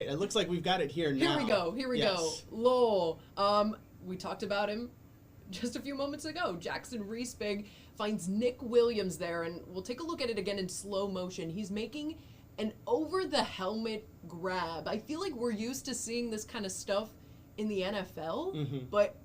It looks like we've got it here now. Here we go. Lowell. We talked about him just a few moments ago. Jackson Reesbig finds Nick Williams there, and we'll take a look at it again in slow motion. He's making an over-the-helmet grab. I feel like we're used to seeing this kind of stuff in the NFL, but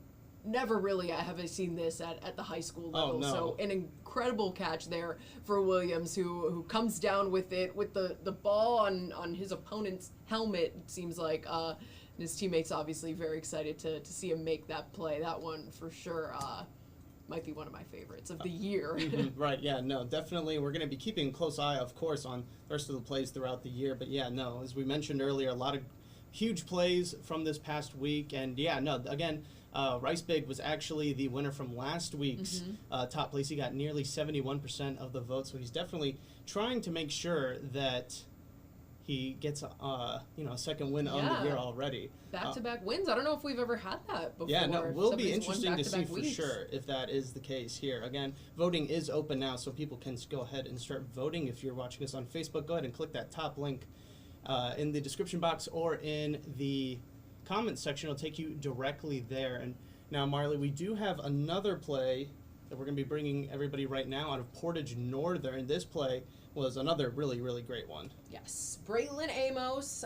never really have I seen this at the high school level. Oh, no. So an incredible catch there for Williams, who comes down with it, with the ball on his opponent's helmet, it seems like. And his teammates obviously very excited to see him make that play. That one for sure might be one of my favorites of the year. Right, yeah, no, definitely. We're going to be keeping a close eye, of course, on the rest of the plays throughout the year. But yeah, no, as we mentioned earlier, a lot of huge plays from this past week. And yeah, no, again, Reisbig was actually the winner from last week's top place. He got nearly 71% of the vote, so he's definitely trying to make sure that he gets a second win of the year already. Back-to-back wins. I don't know if we've ever had that before. Yeah, no, will be interesting to see for sure if that is the case here. Again, voting is open now, so people can go ahead and start voting. If you're watching us on Facebook, go ahead and click that top link in the description box or in the comments section. It'll take you directly there. And now, Marley, we do have another play that we're going to be bringing everybody right now out of Portage Northern. This play was another really, really great one. Yes. Braylon Amos,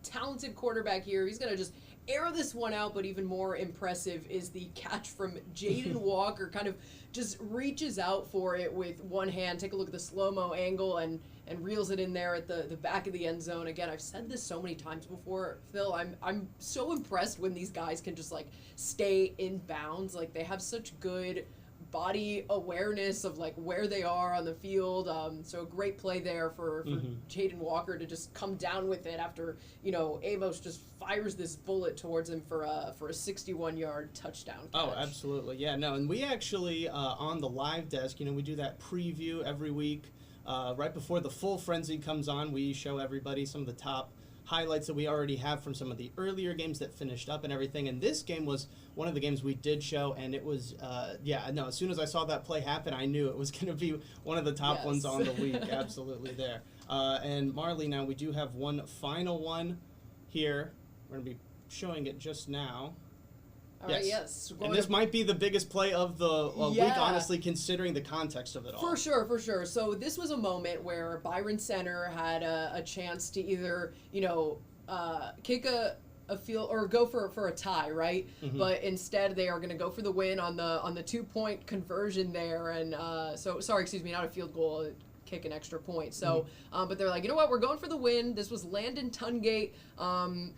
talented quarterback here. He's going to just air this one out, but even more impressive is the catch from Jaden Walker. Kind of just reaches out for it with one hand. Take a look at the slow-mo angle and reels it in there at the back of the end zone. Again, I've said this so many times before, Phil. I'm so impressed when these guys can just, like, stay in bounds. Like, they have such good body awareness of like where they are on the field. So a great play there for Jaden Walker to just come down with it after, Amos just fires this bullet towards him for a 61-yard touchdown catch. Oh, absolutely. Yeah, no, and we actually, on the live desk, we do that preview every week. Right before the full frenzy comes on, we show everybody some of the top highlights that we already have from some of the earlier games that finished up and everything. And this game was one of the games we did show, and it was, as soon as I saw that play happen, I knew it was going to be one of the top ones on the week. Absolutely there. And Marley, now we do have one final one here. We're going to be showing it just now. All right, yes. And this might be the biggest play of the week, honestly, considering the context of it all. For sure. So this was a moment where Byron Center had a chance to either, kick a field or go for a tie, right? But instead they are going to go for the win on the 2-point conversion there. And not a field goal. Kick an extra point. So, but they're like, you know what? We're going for the win. This was Landon Tungate,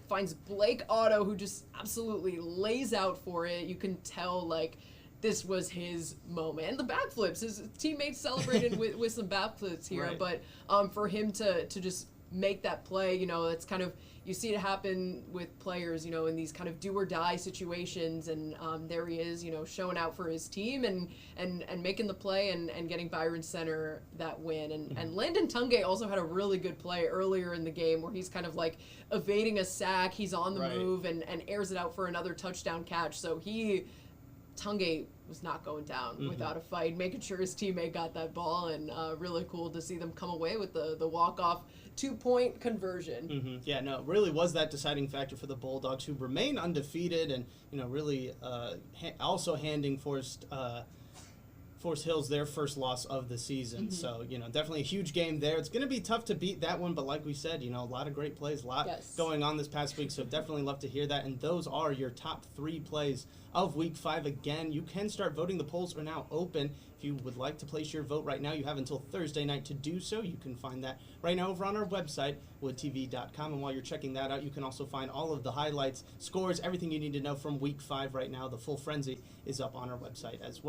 finds Blake Otto, who just absolutely lays out for it. You can tell, like, this was his moment. And the backflips, his teammates celebrated with some backflips here. Right. But for him to just make that play, it's kind of, you see it happen with players, in these kind of do or die situations, and there he is, showing out for his team and making the play and getting Byron Center that win. And Landon Tungate also had a really good play earlier in the game where he's kind of like evading a sack, he's on the move and airs it out for another touchdown catch. So Tungate was not going down without a fight, making sure his teammate got that ball, and really cool to see them come away with the walk-off 2-point conversion. Yeah, no, it really was that deciding factor for the Bulldogs, who remain undefeated and, really also handing Forest Hills their first loss of the season. So, definitely a huge game there. It's going to be tough to beat that one, but like we said, a lot of great plays, a lot going on this past week, so definitely love to hear that. And those are your top 3 plays of Week 5. Again, you can start voting. The polls are now open. If you would like to place your vote right now, you have until Thursday night to do so. You can find that right now over on our website, woodtv.com. And while you're checking that out, you can also find all of the highlights, scores, everything you need to know from Week 5 right now. The full frenzy is up on our website as well.